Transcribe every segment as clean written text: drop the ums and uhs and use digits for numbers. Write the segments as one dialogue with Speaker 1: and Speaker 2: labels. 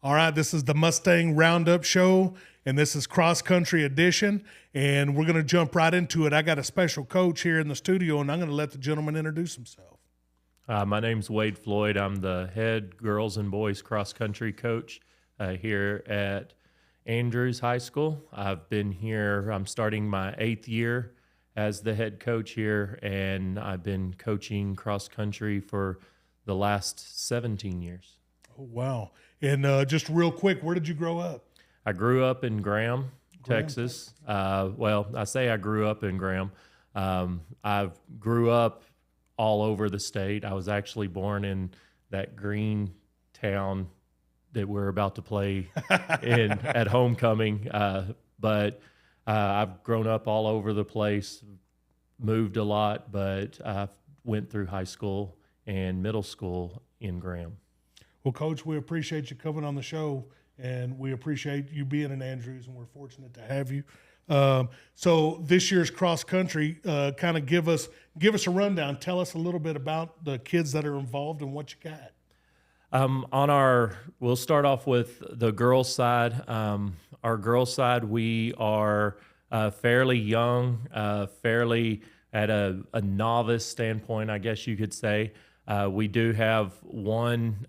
Speaker 1: All right, this is the Mustang Roundup show, and this is Cross Country Edition, and we're going to jump right into it. I got a special coach here in the studio, and I'm going to let the gentleman introduce himself.
Speaker 2: My name's Floyd. I'm the head girls and boys cross country coach here at Andrews High School. I've been here, I'm starting my 8th year as the head coach here, and I've been coaching cross country for the last 17 years.
Speaker 1: Oh, wow. And just real quick, where did you grow up?
Speaker 2: I grew up in Graham, Texas. Well, I say I grew up in Graham. I grew up all over the state. I was actually born in that green town that we're about to play in at homecoming. But I've grown up all over the place, moved a lot, but I went through high school and middle school in Graham.
Speaker 1: Well, Coach, we appreciate you coming on the show, and we appreciate you being in Andrews, and we're fortunate to have you. So this year's cross country, kind of give us a rundown. Tell us a little bit about the kids that are involved and what you got.
Speaker 2: We'll start off with the girls' side. Our girls' side, we are fairly young, fairly at a novice standpoint, I guess you could say. We do have one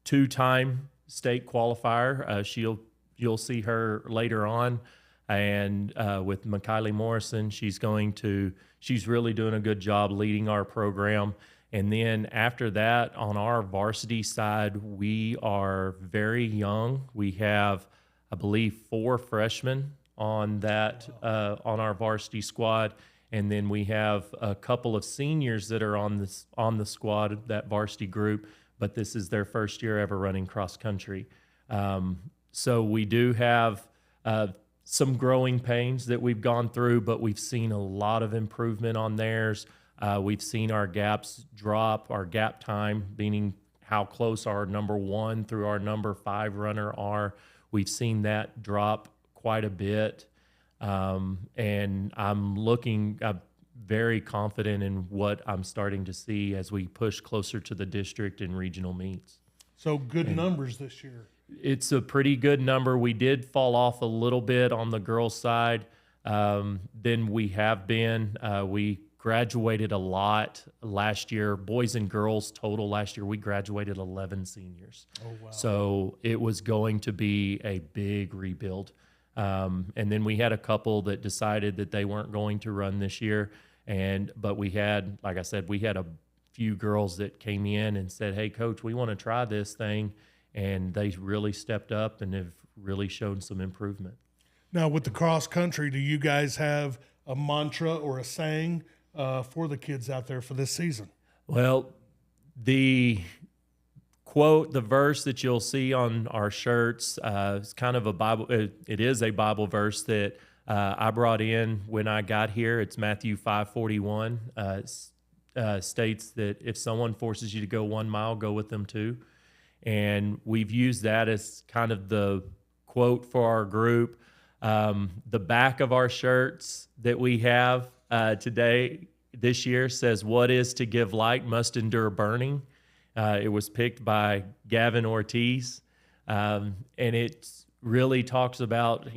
Speaker 2: two-time state qualifier. You'll see her later on. And with Mikylee Morrison, she's really doing a good job leading our program. And then after that, on our varsity side, we are very young. We have, I believe, 4 freshmen on that on our varsity squad, and then we have a couple of seniors that are on the squad, that varsity group. But this is their first year ever running cross country. So we do have some growing pains that we've gone through, but we've seen a lot of improvement on theirs. We've seen our gaps drop, our gap time, meaning how close our number 1 through our number 5 runner are. We've seen that drop quite a bit. And I'm very confident in what I'm starting to see as we push closer to the district and regional meets.
Speaker 1: So good numbers this year.
Speaker 2: It's a pretty good number. We did fall off a little bit on the girls' side than we have been. We graduated a lot last year. Boys and girls total last year, we graduated 11 seniors.
Speaker 1: Oh, wow.
Speaker 2: So it was going to be a big rebuild. And then we had a couple that decided that they weren't going to run this year. But we had, like I said, we had a few girls that came in and said, "Hey, Coach, we want to try this thing." And they really stepped up and have really shown some improvement.
Speaker 1: Now, with the cross country, do you guys have a mantra or a saying for the kids out there for this season?
Speaker 2: Well, the quote, the verse that you'll see on our shirts is kind of a Bible. It is a Bible verse that I brought in when I got here. It's Matthew 5:41. States that if someone forces you to go 1 mile, go with them 2. And we've used that as kind of the quote for our group. The back of our shirts that we have this year says, "What is to give light must endure burning." It was picked by Gavin Ortiz. And it really talks about,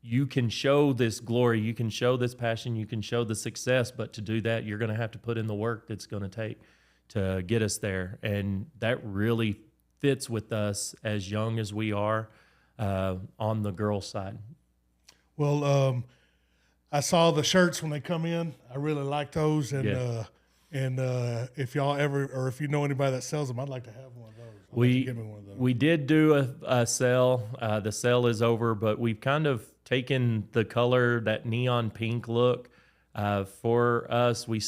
Speaker 2: you can show this glory, you can show this passion, you can show the success, but to do that, you're going to have to put in the work that's going to take to get us there. And that really fits with us as young as we are on the girls' side.
Speaker 1: Well, I saw the shirts when they come in. I really like those. And if y'all ever, or if you know anybody that sells them, I'd like to have one of those. Give me one of those.
Speaker 2: We did do a sale. The sale is over, but we've kind of taken the color, that neon pink look. For us, we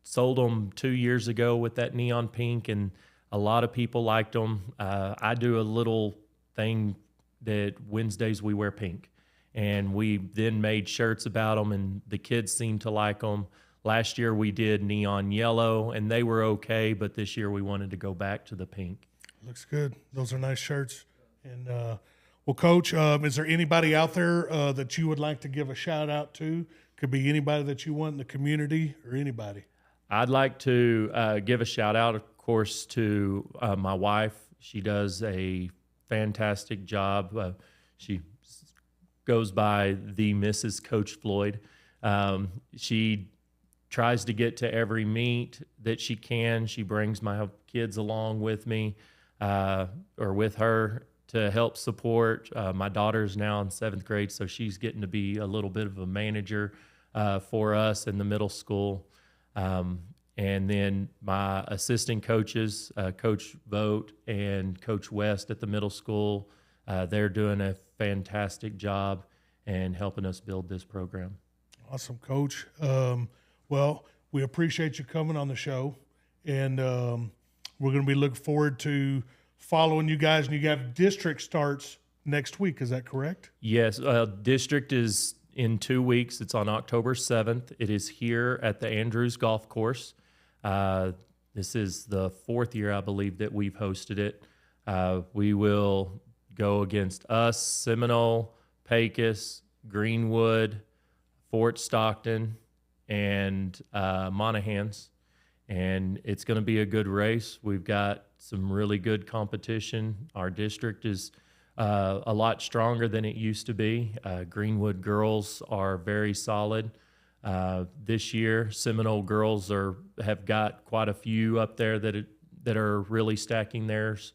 Speaker 2: sold them 2 years ago with that neon pink, and a lot of people liked them. I do a little thing that Wednesdays we wear pink, and we then made shirts about them, and the kids seem to like them. Last year we did neon yellow, and they were okay, but this year we wanted to go back to the pink.
Speaker 1: Looks good. Those are nice shirts. And well, Coach, is there anybody out there that you would like to give a shout out to? Could be anybody that you want in the community or anybody.
Speaker 2: I'd like to give a shout out, of course, to my wife. She does a fantastic job. She goes by the Mrs. Coach Floyd. She tries to get to every meet that she can. She brings my kids along with me or with her to help support. My daughter's now in 7th grade, so she's getting to be a little bit of a manager for us in the middle school. And then my assistant coaches, Coach Vogt and Coach West at the middle school, they're doing a fantastic job and helping us build this program.
Speaker 1: Awesome, Coach. Well, we appreciate you coming on the show, and we're going to be looking forward to following you guys. And you have district starts next week. Is that correct?
Speaker 2: Yes, district is in 2 weeks. It's on October 7th. It is here at the Andrews Golf Course. This is the 4th year, I believe, that we've hosted it. We will go against us, Seminole, Pecos, Greenwood, Fort Stockton, and Monahans. And it's going to be a good race. We've got some really good competition. Our district is a lot stronger than it used to be. Greenwood girls are very solid. This year, Seminole girls have got quite a few up there that are really stacking theirs.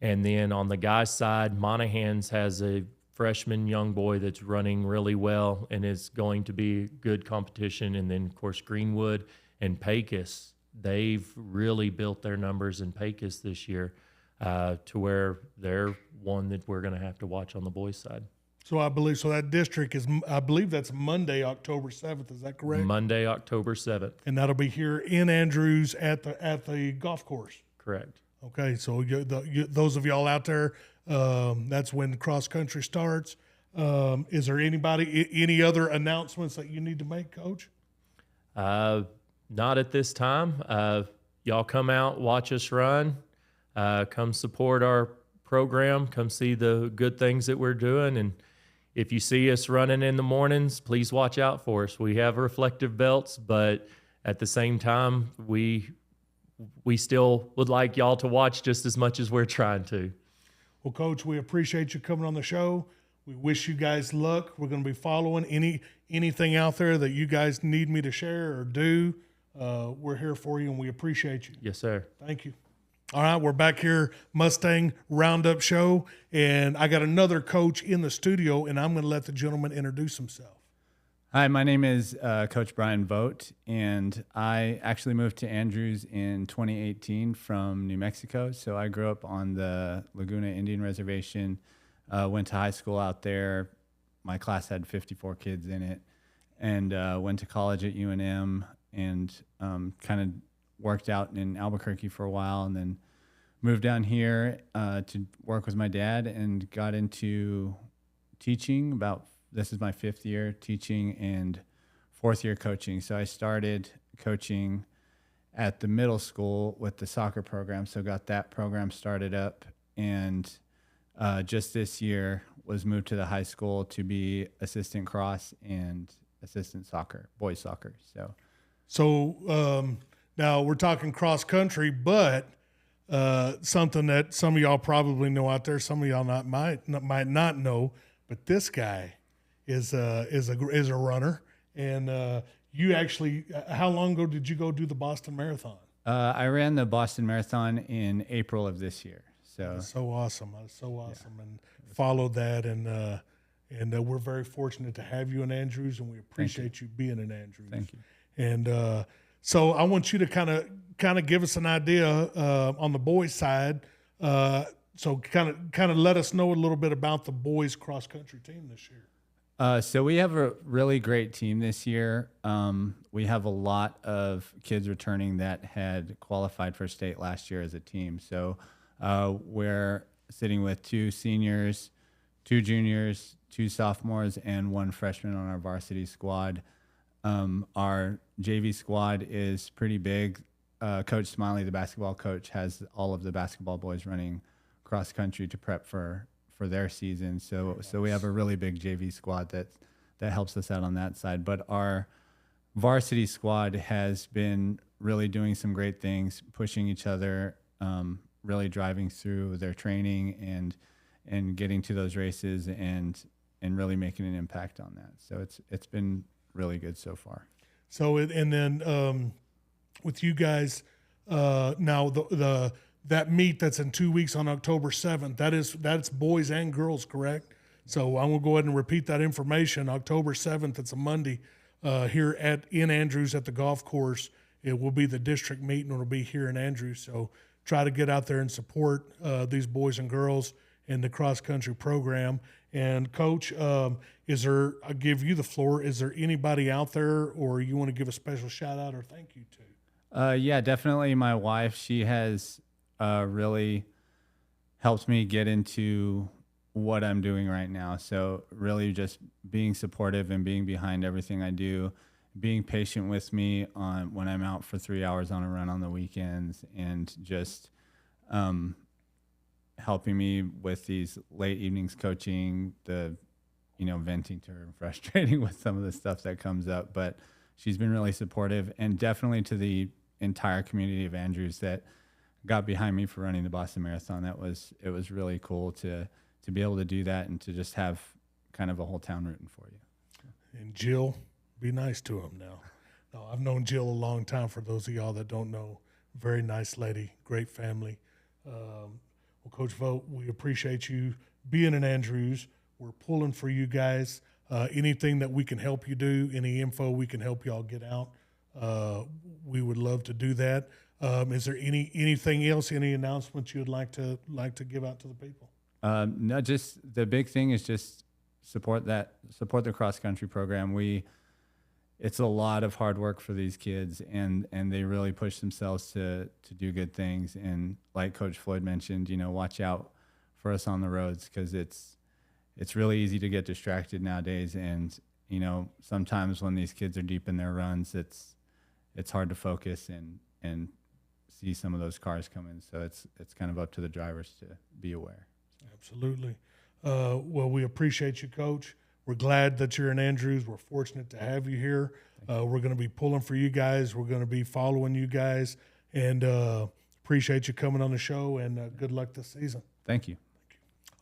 Speaker 2: And then on the guys' side, Monahans has a freshman young boy that's running really well and is going to be good competition. And then, of course, Greenwood and Pecos, they've really built their numbers in Pecos this year to where they're one that we're going to have to watch on the boys' side.
Speaker 1: So I believe that district is, I believe that's Monday, October 7th. Is that correct?
Speaker 2: Monday, October 7th.
Speaker 1: And that'll be here in Andrews at the golf course.
Speaker 2: Correct.
Speaker 1: Okay, so those of y'all out there, that's when cross country starts. Is there any other announcements that you need to make, Coach?
Speaker 2: Not at this time. Y'all come out, watch us run, come support our program, come see the good things that we're doing. And if you see us running in the mornings, please watch out for us. We have reflective belts, but at the same time, we still would like y'all to watch just as much as we're trying to.
Speaker 1: Well, Coach, we appreciate you coming on the show. We wish you guys luck. We're going to be following anything out there that you guys need me to share or do. We're here for you, and we appreciate you.
Speaker 2: Yes, sir.
Speaker 1: Thank you. All right, we're back here, Mustang Roundup show, and I got another coach in the studio, and I'm going to let the gentleman introduce himself.
Speaker 3: Hi, my name is Coach Brian Vogt, and I actually moved to Andrews in 2018 from New Mexico. So I grew up on the Laguna Indian Reservation, went to high school out there. My class had 54 kids in it, and went to college at UNM and kind of worked out in Albuquerque for a while, and then moved down here to work with my dad and got into teaching. This is my 5th year teaching and 4th year coaching. So I started coaching at the middle school with the soccer program, so got that program started up, and just this year was moved to the high school to be assistant cross and assistant soccer, boys soccer.
Speaker 1: So now we're talking cross country, but something that some of y'all probably know out there, some of y'all might not know, but this guy is a runner. And you actually, how long ago did you go do the Boston Marathon?
Speaker 3: I ran the Boston Marathon in April of this year.
Speaker 1: That's so awesome. That's so awesome. Yeah. And followed that, and we're very fortunate to have you in Andrews, and we appreciate you being in Andrews.
Speaker 3: Thank you.
Speaker 1: And so I want you to kind of give us an idea on the boys' side. So kind of let us know a little bit about the boys cross country team this year.
Speaker 3: So we have a really great team this year. We have a lot of kids returning that had qualified for state last year as a team. So we're sitting with 2 seniors, 2 juniors, 2 sophomores, and 1 freshman on our varsity squad. Our JV squad is pretty big. Coach Smiley, the basketball coach, has all of the basketball boys running cross country to prep for their season. So we have a really big JV squad that helps us out on that side. But our varsity squad has been really doing some great things, pushing each other, really driving through their training and getting to those races and really making an impact on that. So it's been really good so far.
Speaker 1: So and then with you guys now that meet that's in 2 weeks on October 7th, that's boys and girls, correct? So I'm gonna go ahead and repeat that information. October 7th, it's a Monday, here in Andrews at the golf course. It will be the district meet, and it'll be here in Andrews. So try to get out there and support these boys and girls in the cross country program. And Coach, I'll give you the floor. Is there anybody out there, or you want to give a special shout out or thank you to?
Speaker 3: Yeah, definitely my wife. She has really helped me get into what I'm doing right now. So really just being supportive and being behind everything I do, being patient with me on when I'm out for 3 hours on a run on the weekends, and just helping me with these late evenings coaching, venting to her and frustrating with some of the stuff that comes up. But she's been really supportive, and definitely to the entire community of Andrews that got behind me for running the Boston Marathon. It was really cool to be able to do that and to just have kind of a whole town rooting for you.
Speaker 1: And Jill, be nice to him now. No, I've known Jill a long time, for those of y'all that don't know. Very nice lady, great family. Well, Coach Vogt, we appreciate you being in Andrews. We're pulling for you guys. Anything that we can help you do, any info we can help y'all get out, we would love to do that. Is there anything else, any announcements you'd like to give out to the people?
Speaker 3: No, just the big thing is just support the cross country program. It's a lot of hard work for these kids, and they really push themselves to do good things. And like Coach Floyd mentioned, watch out for us on the roads, because it's really easy to get distracted nowadays. And sometimes when these kids are deep in their runs, it's hard to focus and see some of those cars come in. So it's kind of up to the drivers to be aware.
Speaker 1: Absolutely. Well, we appreciate you, Coach. We're glad that you're in Andrews. We're fortunate to have you here. We're going to be pulling for you guys. We're going to be following you guys, and appreciate you coming on the show, and good luck this season.
Speaker 3: Thank you.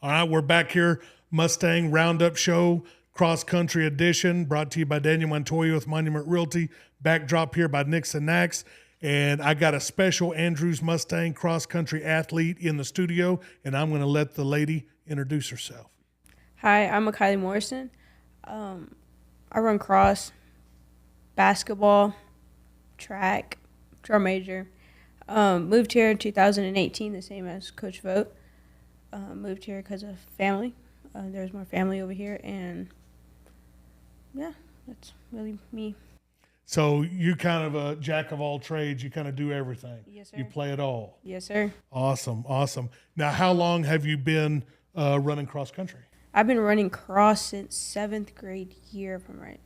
Speaker 1: All right, we're back here, Mustang Roundup Show, Cross Country Edition, brought to you by Daniel Montoya with Monument Realty. Backdrop here by Nixon Nax. And I got a special Andrews Mustang cross country athlete in the studio, and I'm going to let the lady introduce herself.
Speaker 4: Hi, I'm Mikylee Morrison. I run cross, basketball, track, drum major. Moved here in 2018, the same as Coach Vogt. Moved here because of family. There's more family over here, and yeah, that's really me.
Speaker 1: So you kind of a jack of all trades. You kind of do everything.
Speaker 4: Yes, sir.
Speaker 1: You play it all.
Speaker 4: Yes, sir.
Speaker 1: Awesome. Now, how long have you been running cross country?
Speaker 4: I've been running cross since 7th grade year, if I'm right.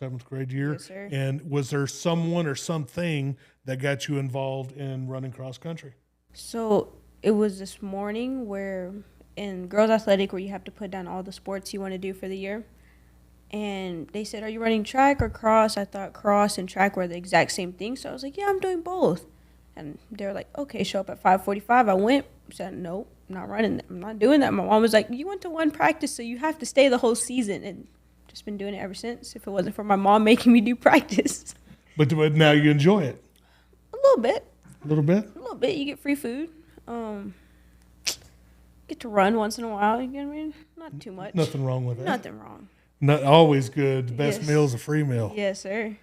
Speaker 1: 7th grade year?
Speaker 4: Yes, sir.
Speaker 1: And was there someone or something that got you involved in running cross country?
Speaker 4: So it was this morning in girls athletic, where you have to put down all the sports you want to do for the year. And they said, "Are you running track or cross?" I thought cross and track were the exact same thing. So I was like, "Yeah, I'm doing both." And they were like, "Okay, show up at 5:45. I went, said, "Nope, I'm not running that. I'm not doing that." My mom was like, "You went to one practice, so you have to stay the whole season." And just been doing it ever since, if it wasn't for my mom making me do practice.
Speaker 1: But now you enjoy it?
Speaker 4: A little bit.
Speaker 1: A little bit?
Speaker 4: A little bit. You get free food. Get to run once in a while. You know what I mean? Not too much.
Speaker 1: Nothing wrong with that.
Speaker 4: Nothing wrong.
Speaker 1: Not always good. The best
Speaker 4: Yes.
Speaker 1: meal is a free meal.
Speaker 4: Yes, sir.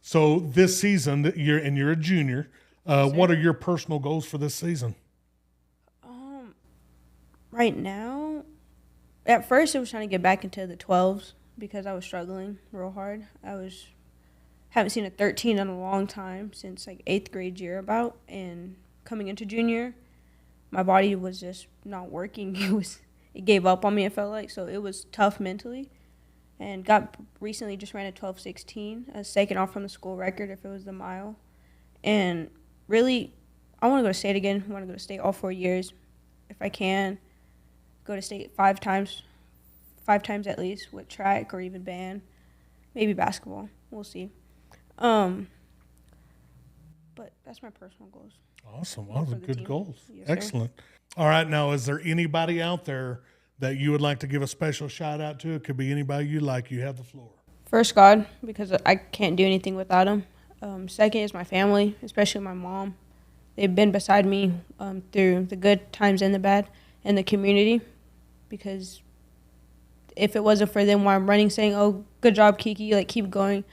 Speaker 1: So this season, you're a junior. What are your personal goals for this season?
Speaker 4: Right now, at first it was trying to get back into the 12s because I was struggling real hard. Haven't seen a 13 in a long time, since like 8th grade year about, and coming into junior, my body was just not working. It gave up on me, it felt like, so it was tough mentally. And recently just ran a 12:16, a second off from the school record if it was the mile. And really, I want to go to state again. I want to go to state all 4 years if I can. Go to state 5 times at least, with track or even band, maybe basketball. We'll see. But that's my personal goals.
Speaker 1: Awesome.
Speaker 4: for the
Speaker 1: Good
Speaker 4: team.
Speaker 1: goals.
Speaker 4: Yes, sir.
Speaker 1: Excellent. All right. Now, is there anybody out there that you would like to give a special shout out to? It could be anybody you like. You have the floor.
Speaker 4: First, God, because I can't do anything without him. Second is my family, especially my mom. They've been beside me through the good times and the bad, and the community, because if it wasn't for them while I'm running saying, oh, good job, Kiki, like, keep going,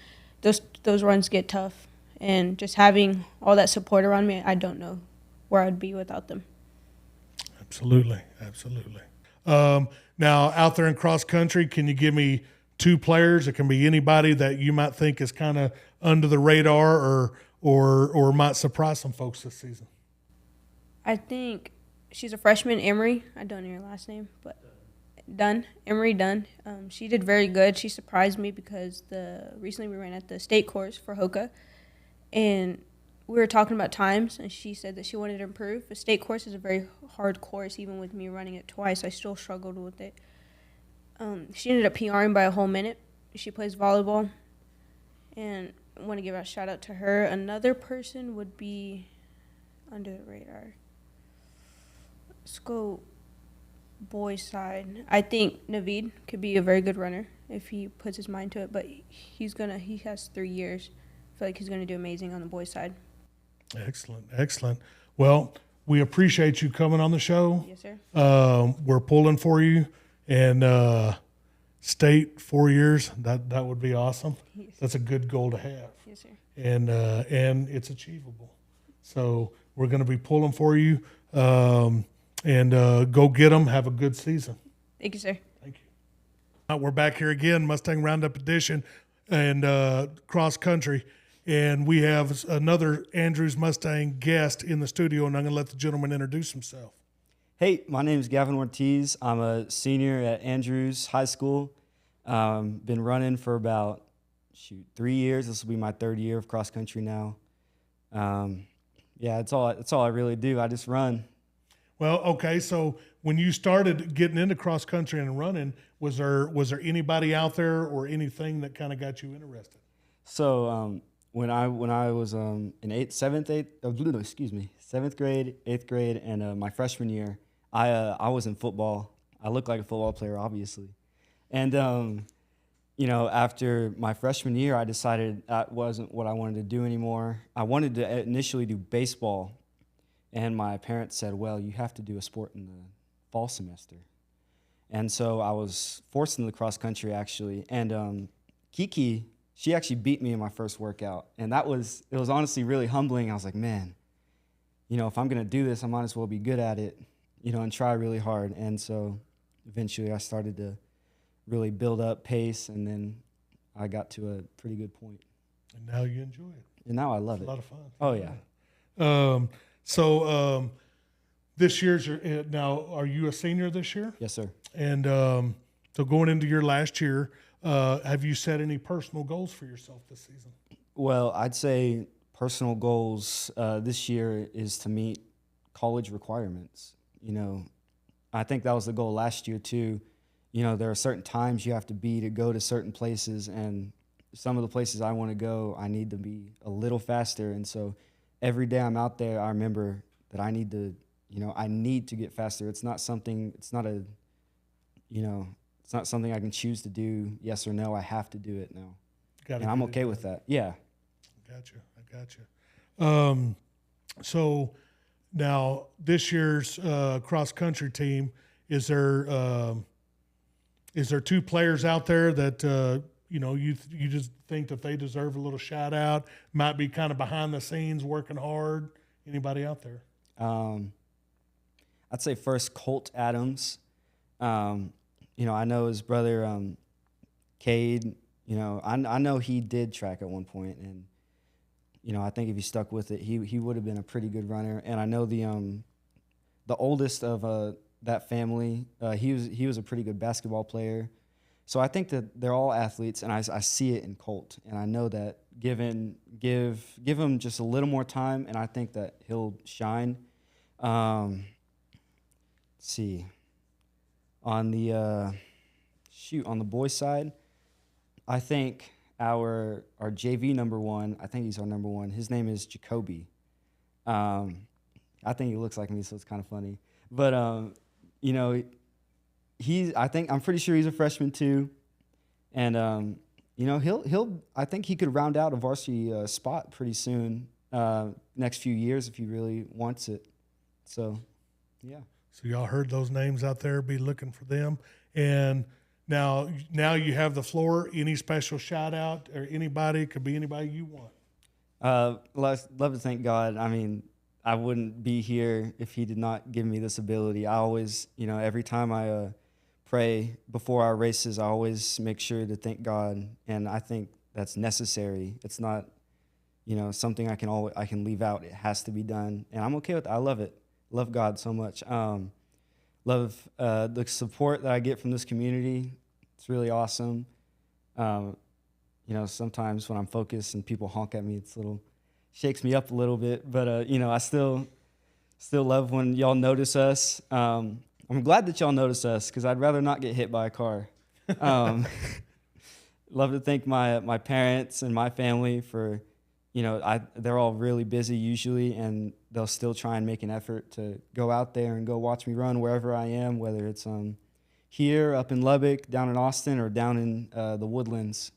Speaker 4: those runs get tough. And just having all that support around me, I don't know where I'd be without them.
Speaker 1: Absolutely. Absolutely. Now, out there in cross country, can you give me 2 players? It can be anybody that you might think is kind of under the radar or might surprise some folks this season.
Speaker 4: I think she's a freshman, Emery. I don't know her last name, but Dunn, Emery Dunn. She did very good. She surprised me because recently we ran at the state course for Hoka, and we were talking about times, and she said that she wanted to improve. The state course is a very hard course. Even with me running it twice, I still struggled with it. She ended up PRing by a whole minute. She plays volleyball, and I want to give a shout out to her. Another person would be under the radar. Let's go boys side. I think Naveed could be a very good runner if he puts his mind to it, but he has 3 years. I feel like he's gonna do amazing on the boys side.
Speaker 1: Excellent. Excellent. Well, we appreciate you coming on the show.
Speaker 4: Yes, sir.
Speaker 1: We're pulling for you, and state 4 years. That would be awesome.
Speaker 4: Yes.
Speaker 1: That's a good goal to have,
Speaker 4: Yes, sir.
Speaker 1: and it's achievable. So we're going to be pulling for you, and go get them. Have a good season.
Speaker 4: Thank you, sir.
Speaker 1: Thank you. We're back here again, Mustang Roundup edition, and cross country. And we have another Andrews Mustang guest in the studio, and I'm going to let the gentleman introduce himself.
Speaker 5: Hey, my name is Gavin Ortiz. I'm a senior at Andrews High School. Been running for about 3 years. This will be my 3rd year of cross country now. Yeah, it's all I really do. I just run.
Speaker 1: Well, okay. So when you started getting into cross country and running, was there anybody out there or anything that kind of got you interested?
Speaker 5: So when I was in seventh grade, 8th grade, and my freshman year, I was in football. I looked like a football player, obviously, and after my freshman year, I decided that wasn't what I wanted to do anymore. I wanted to initially do baseball, and my parents said, well, you have to do a sport in the fall semester. And so I was forced into the cross country, actually. And Kiki, she actually beat me in my first workout. And it was honestly really humbling. I was like, man, if I'm going to do this, I might as well be good at it, and try really hard. And so eventually I started to really build up pace, and then I got to a pretty good point.
Speaker 1: And now you enjoy it.
Speaker 5: And now I love
Speaker 1: It's
Speaker 5: it.
Speaker 1: a lot of fun.
Speaker 5: Oh, yeah.
Speaker 1: So this year's now, are you a senior this year?
Speaker 5: Yes, sir.
Speaker 1: And so going into your last year, have you set any personal goals for yourself this season?
Speaker 5: Well, I'd say personal goals this year is to meet college requirements. I think that was the goal last year too. There are certain times you have to be to go to certain places, and some of the places I want to go, I need to be a little faster. And so every day I'm out there, I remember that I need to get faster. It's not something I can choose to do, yes or no. I have to do it now. And I'm okay with that. Yeah.
Speaker 1: I got you. So now this year's cross country team, is there 2 players out there that you just think that they deserve a little shout out? Might be kind of behind the scenes working hard. Anybody out there?
Speaker 5: I'd say first Colt Adams. I know his brother Cade. I know he did track at one point, and I think if he stuck with it, he would have been a pretty good runner. And I know the oldest of that family, he was a pretty good basketball player. So I think that they're all athletes, and I see it in Colt, and I know that give him just a little more time, and I think that he'll shine. Let's see. On the boys' side, I think our JV number 1, I think he's our number 1. His name is Jacoby. I think he looks like me, so it's kind of funny. But you know, I'm pretty sure he's a freshman too, and you know, I think he could round out a varsity spot pretty soon, next few years if he really wants it. So, yeah.
Speaker 1: So y'all heard those names out there. Be looking for them. And now you have the floor. Any special shout out or anybody? Could be anybody you want.
Speaker 5: Love to thank God. I mean, I wouldn't be here if he did not give me this ability. I always, you know, every time I pray before our races, I always make sure to thank God, and I think that's necessary. It's not, you know, something I can leave out. It has to be done, and I'm okay with it. I love it. Love God so much. Love the support that I get from this community. It's really awesome. You know, sometimes when I'm focused and people honk at me, shakes me up a little bit. But you know, I still love when y'all notice us. I'm glad that y'all notice us because I'd rather not get hit by a car. Love to thank my parents and my family for, you know, they're all really busy usually, and they'll still try and make an effort to go out there and go watch me run wherever I am, whether it's here, up in Lubbock, down in Austin, or down in the Woodlands.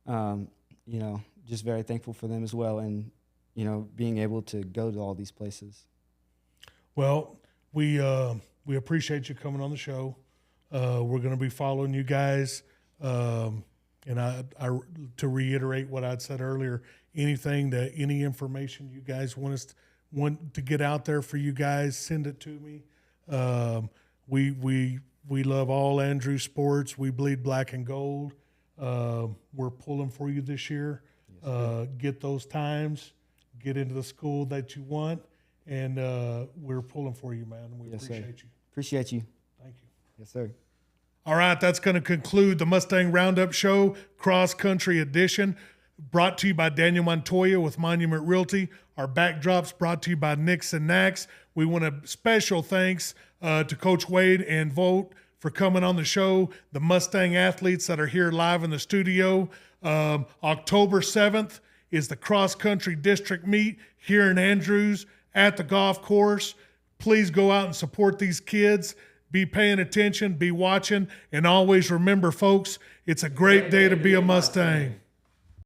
Speaker 5: You know, just very thankful for them as well, and, you know, being able to go to all these places.
Speaker 1: Well, we appreciate you coming on the show. We're going to be following you guys. And I to reiterate what I'd said earlier, any information you guys want to get out there for you guys, send it to me. We love all Andrew sports. We bleed black and gold. We're pulling for you this year. Get those times, get into the school that you want, and we're pulling for you, man. We appreciate you.
Speaker 5: Appreciate you.
Speaker 1: Thank you.
Speaker 5: Yes, sir.
Speaker 1: All right, that's going to conclude the Mustang Roundup Show, Cross Country Edition, brought to you by Daniel Montoya with Monument Realty. Our backdrops brought to you by Nix and Nax. We want a special thanks to Coach Wade and Vogt for coming on the show, the Mustang athletes that are here live in the studio. October 7th is the Cross Country District Meet here in Andrews at the golf course. Please go out and support these kids. Be paying attention, be watching, and always remember, folks, it's a great day to be a Mustang.